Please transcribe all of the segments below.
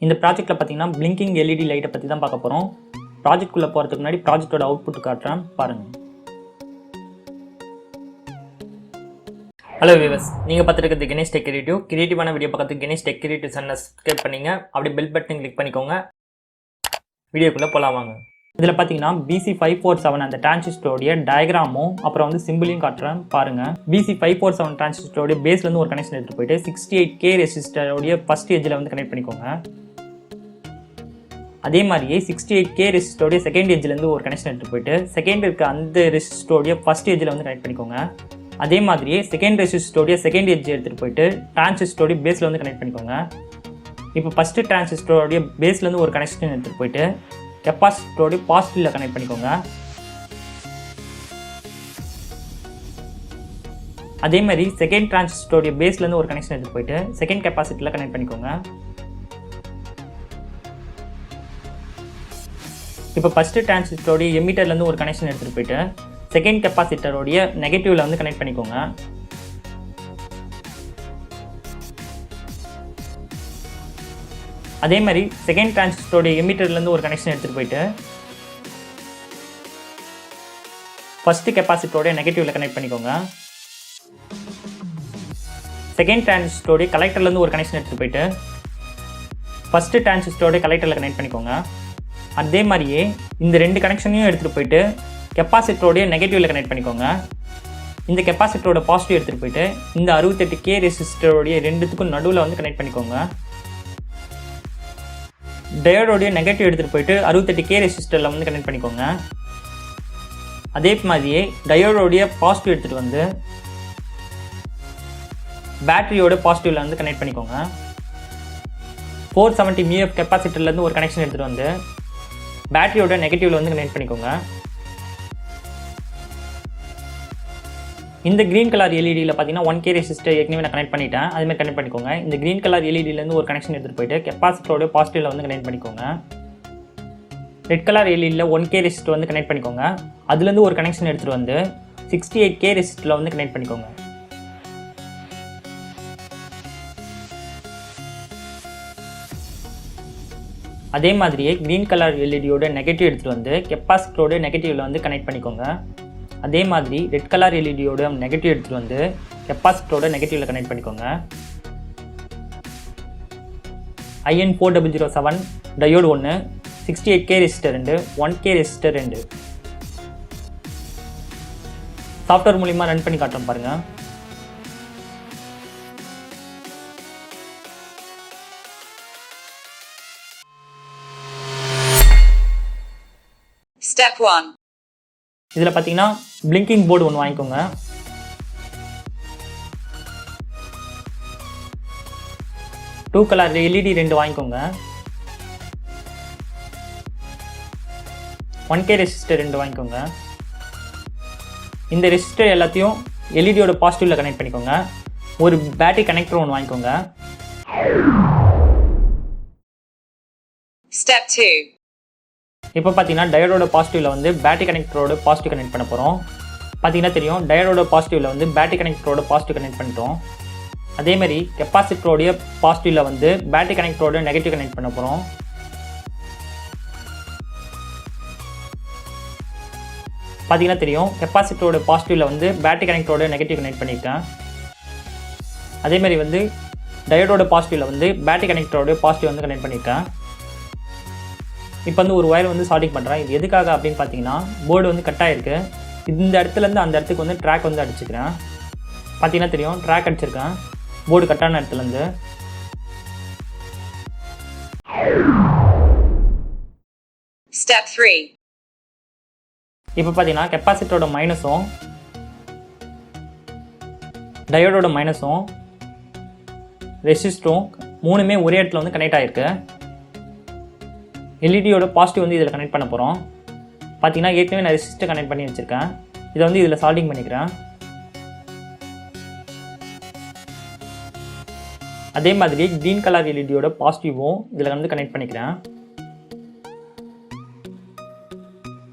இந்த ப்ராஜெக்ட்டில் பார்த்தீங்கன்னா பிளிங்கிங் எல்இடி லைட்டை பற்றி தான் பார்க்க போகிறோம். ப்ராஜெக்ட்குள்ளே போகிறதுக்கு முன்னாடி ப்ராஜெக்டோட அவுட்புட் காட்டுறேன் பாருங்கள். ஹலோ வியூவர்ஸ், நீங்கள் பார்த்துருக்கிறது கணேஷ் டெக் கிரியேட்டிவான வீடியோ பக்கத்துக்கு கணேஷ் டெக் கிரியேட்டிவ் சேனலை சப்ஸ்கிரைப் பண்ணிங்க. அப்படியே பெல் பட்டன் கிளிக் பண்ணிக்கோங்க. வீடியோக்குள்ளே போகலாம் வாங்க. இதில் பார்த்தீங்கன்னா BC547 அந்த டிரான்சிஸ்டரோடைய டயக்ராமும் அப்புறம் சிம்பிளையும் காட்டுறேன் பாருங்கள். BC547 டிரான்சிஸ்டரோடைய பேஸ்லேருந்து ஒரு கனெக்ஷன் எடுத்துகிட்டு போயிட்டு 68K ரெசிஸ்டரோடைய ஃபஸ்ட் எஜ்ஜில் கனெக்ட் பண்ணிக்கோங்க. அதே மாதிரியே 68K ரெசிஸ்டரோடைய செகண்ட் எஜ்ஜிலேருந்து ஒரு கனெக்ஷன் எடுத்துகிட்டு போயிட்டு செகண்ட் இருக்க அந்த ரெசிஸ்டரோடைய ஃபஸ்ட் எஜ்ஜில் கனெக்ட் பண்ணிக்கோங்க. அதே மாதிரியே செகண்ட் ரெசிஸ்டரோடைய செகண்ட் எஜ் எடுத்துகிட்டு போயிட்டு டிரான்சிஸ்டரோடைய பேஸில் கனெக்ட் பண்ணிக்கோங்க. இப்போ ஃபஸ்ட்டு டிரான்சிஸ்டரோடைய பேஸ்லேருந்து ஒரு கனெக்ஷன் எடுத்துகிட்டு போயிட்டு கெப்பாசிட்டரோடைய பாசிட்டிவில் கனெக்ட் பண்ணிக்கோங்க. அதே மாதிரி செகண்ட் டிரான்சிஸ்டரோடைய பேஸ்லேருந்து ஒரு கனெக்ஷன் எடுத்துகிட்டு போயிட்டு செகண்ட் கெப்பாசிட்டியில் கனெக்ட் பண்ணிக்கோங்க. இப்போ ஃபஸ்ட்டு டிரான்சிஸ்டரோடைய எமிட்டர்லேருந்து ஒரு கனெக்ஷன் எடுத்துகிட்டு போயிட்டு செகண்ட் கெப்பாசிட்டரோடைய நெகட்டிவில் கனெக்ட் பண்ணிக்கோங்க. அதே மாதிரி செகண்ட் டிரான்சிஸ்டரோடைய எமிட்டர்லேருந்து ஒரு கனெக்ஷன் எடுத்துகிட்டு போயிட்டு ஃபஸ்ட்டு கெப்பாசிட்டரோடைய நெகட்டிவில் கனெக்ட் பண்ணிக்கோங்க. செகண்ட் டிரான்சிஸ்டரோடைய கலெக்டர்லேருந்து ஒரு கனெக்ஷன் எடுத்துகிட்டு போயிட்டு ஃபஸ்ட்டு டிரான்சிஸ்டரோடைய கலெக்டரில் கனெக்ட் பண்ணிக்கோங்க. அதே மாதிரியே இந்த ரெண்டு கனெக்ஷனையும் எடுத்துகிட்டு போயிட்டு கெப்பாசிட்டரோடைய நெகட்டிவில் கனெக்ட் பண்ணிக்கோங்க. இந்த கெப்பாசிட்டரோட பாசிட்டிவ் எடுத்துகிட்டு போயிட்டு இந்த 68K ரெசிஸ்டரோடைய ரெண்டுத்துக்கும் நடுவில் கனெக்ட் பண்ணிக்கோங்க. டயோடோடைய நெகட்டிவ் எடுத்துகிட்டு போயிட்டு 68K ரெசிஸ்டரில் கனெக்ட் பண்ணிக்கோங்க. அதே மாதிரியே டயோடோடைய பாசிட்டிவ் எடுத்துகிட்டு பேட்டரியோட பாசிட்டிவில் கனெக்ட் பண்ணிக்கோங்க. 470 mAh கெப்பாசிட்டர்லேருந்து ஒரு கனெக்ஷன் எடுத்துகிட்டு பேட்டரியோட நெகட்டிவில் கனெக்ட் பண்ணிக்கோங்க. இந்த க்ரீன் கலர் எல்இடியில் பார்த்தீங்கன்னா 1K ரெசிஸ்டர் ஏற்கனவே நான் கனெக்ட் பண்ணிட்டேன். அதுமாதிரி கனெக்ட் பண்ணிக்கோங்க. இந்த க்ரீன் கலர் எல்இடியிலேருந்து ஒரு கனெக்ஷன் எடுத்துகிட்டு போயிட்டு கெப்பாசிட்டரோட பாசிட்டிவில் கனெக்ட் பண்ணிக்கோங்க. ரெட் கலர் எல்இடியில் 1K ரெசிஸ்டர் கனெக்ட் பண்ணிக்கோங்க. அதுலேருந்து ஒரு கனெக்ஷன் எடுத்துகிட்டு 68K ரெசிஸ்டரில் கனெக்ட் பண்ணிக்கோங்க. அதே மாதிரியே க்ரீன் கலர் எல்இடியோட நெகட்டிவ் எடுத்துகிட்டு கெப்பாசிட்டரோட நெகட்டிவில் கனெக்ட் பண்ணிக்கோங்க. அதே மாதிரி ரெட் கலர் எல்இடியோட நெகட்டிவ் எடுத்துகிட்டு கெப்பாசிட்டரோட நெகட்டிவில் கனெக்ட் பண்ணிக்கோங்க. IN4007 diode 1, 68K resistor 2, 1K resistor 2 software மூலிமா ரன் பண்ணி காட்டுறோம் பாருங்கள். Step 1. இதில் பார்த்தீங்கன்னா பிளிங்கிங் போர்டு ஒன்று வாங்கிக்கோங்க. டூ கலர் எல்இடி 2 வாங்கிக்கோங்க. 1K ரெசிஸ்டர் 2 வாங்கிக்கோங்க. இந்த ரெசிஸ்டர் எல்லாத்தையும் எல்இடியோட பாசிட்டிவில் கனெக்ட் பண்ணிக்கோங்க. ஒரு பேட்டரி கனெக்டர் ஒன்று வாங்கிக்கோங்க. Step 2. இப்போ பார்த்தீங்கன்னா டயோடோட பாசிட்டிவில் பேட்டரி கனெக்டரோட பாசிட்டிவ் கனெக்ட் பண்ண போகிறோம். பார்த்தீங்கன்னா தெரியும், டயோடோட பாசிட்டிவில் பேட்டரி கனெக்டரோட பாசிட்டிவ் கனெக்ட் பண்ணிட்டோம். அதேமாதிரி கெப்பாசிட்டரோடைய பாசிட்டிவில் பேட்டரி கனெக்டரோட நெகட்டிவ் கனெக்ட் பண்ண போகிறோம். பார்த்தீங்கன்னா தெரியும், கெப்பாசிட்டரோட பாசிட்டிவில் பேட்டரி கனெக்டரோட நெகட்டிவ் கனெக்ட் பண்ணியிருக்கேன். அதேமாதிரி டயோடோட பாசிட்டிவில் பேட்டரி கனெக்டரோட பாசிட்டிவ் கனெக்ட் பண்ணியிருக்கேன். இப்போ ஒரு ஒயர் ஷார்ட்டிங் பண்ணுறேன். இது எதுக்காக அப்படின்னு பார்த்தீங்கன்னா போர்டு கட் ஆகிருக்கு. இந்த இடத்துலேருந்து அந்த இடத்துக்கு ட்ராக் அடிச்சுக்கிறேன். பார்த்தீங்கன்னா தெரியும், ட்ராக் அடிச்சிருக்கேன் போர்டு கட்டான இடத்துலேருந்து. Step 3. இப்போ பார்த்தீங்கன்னா கெப்பாசிட்டரோட மைனஸும் டயோடோட மைனஸும் ரெசிஸ்டரும் மூணுமே ஒரே இடத்துல கனெக்ட் ஆகிருக்கு. எல்இடியோட பாசிட்டிவ் இதில் கனெக்ட் பண்ண போகிறோம். பார்த்தீங்கன்னா ஏற்கனவே நான் ரெசிஸ்டர் கனெக்ட் பண்ணி வச்சுருக்கேன். இதை இதில் சால்டிங் பண்ணிக்கிறேன். அதே மாதிரி க்ரீன் கலர் எல்இடியோட பாசிட்டிவும் இதில் கனெக்ட் பண்ணிக்கிறேன்.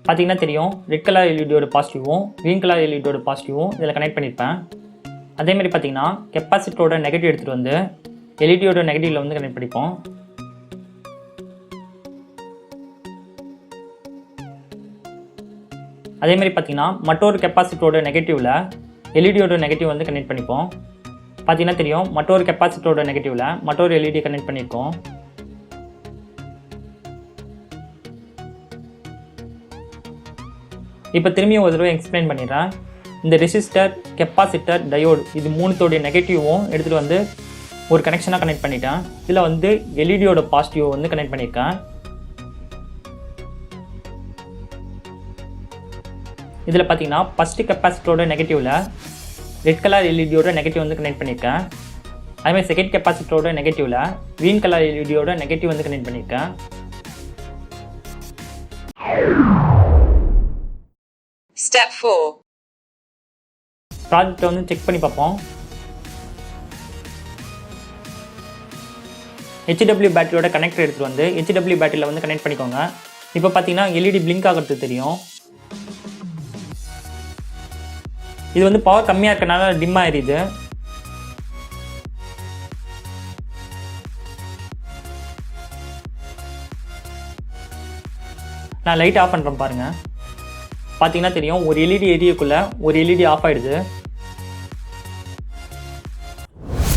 பார்த்தீங்கன்னா தெரியும், ரெட் கலர் எல்இடியோட பாசிட்டிவும் க்ரீன் கலர் எல்இடியோட பாசிட்டிவும் இதில் கனெக்ட் பண்ணியிருப்பேன். அதேமாதிரி பார்த்தீங்கன்னா கெப்பாசிட்டரோட நெகட்டிவ் எடுத்துகிட்டு எல்இடியோட நெகட்டிவில் கனெக்ட் பண்ணிப்போம். அதே மாதிரி பார்த்தீங்கன்னா மற்றொரு கெப்பாசிட்டரோட நெகட்டிவில் எல்இடியோட நெகட்டிவ் வந்து கனெக்ட் பண்ணிப்போம். பார்த்தீங்கன்னா தெரியும், மற்றொரு கெப்பாசிட்டரோட நெகட்டிவில் மற்றொரு எல்இடி கனெக்ட் பண்ணியிருக்கோம். இப்போ திரும்பியும் ஒரு தடவை எக்ஸ்பிளைன் பண்ணிடுறேன். இந்த ரெசிஸ்டர், கெப்பாசிட்டர், டயோடு இது மூணுத்தோடைய நெகட்டிவும் எடுத்துகிட்டு வந்து ஒரு கனெக்ஷனாக கனெக்ட் பண்ணிட்டேன். இதில் வந்து எல்இடியோட பாசிட்டிவ் வந்து கனெக்ட் பண்ணியிருக்கேன். இதில் பார்த்தீங்கன்னா ஃபஸ்ட்டு கெப்பாசிட்டரோட நெகட்டிவில் ரெட் கலர் எல்இடியோட நெகட்டிவ் வந்து கனெக்ட் பண்ணியிருக்கேன். அதேமாதிரி செகண்ட் கெப்பாசிட்டரோட நெகட்டிவில் க்ரீன் கலர் எல்இடியோட நெகட்டிவ் வந்து கனெக்ட் பண்ணியிருக்கேன். Step 4. ப்ராஜெக்டை வந்து செக் பண்ணி பார்ப்போம். HW பேட்டரியோட கனெக்டர் எடுத்துகிட்டு வந்து HW பேட்டரியில் வந்து கனெக்ட் பண்ணிக்கோங்க. இப்போ பார்த்தீங்கன்னா எல்இடி பிளிங்க் ஆகிறது தெரியும். இது வந்து பவர் கம்மியாக இருக்கனால டிம் ஆகிடுது. நான் லைட் ஆஃப் பண்ணுறேன் பாருங்கள். பார்த்தீங்கன்னா தெரியும், ஒரு எல்இடி ஏரியாக்குள்ளே ஒரு எல்இடி ஆஃப் ஆகிடுது.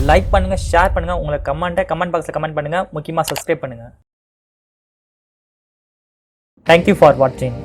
லைக் பண்ணுங்கள், ஷேர் பண்ணுங்கள், உங்களை கமெண்ட் பாக்ஸில் கமெண்ட் பண்ணுங்கள், முக்கியமாக சப்ஸ்கிரைப் பண்ணுங்கள். தேங்க்யூ ஃபார் வாட்சிங்.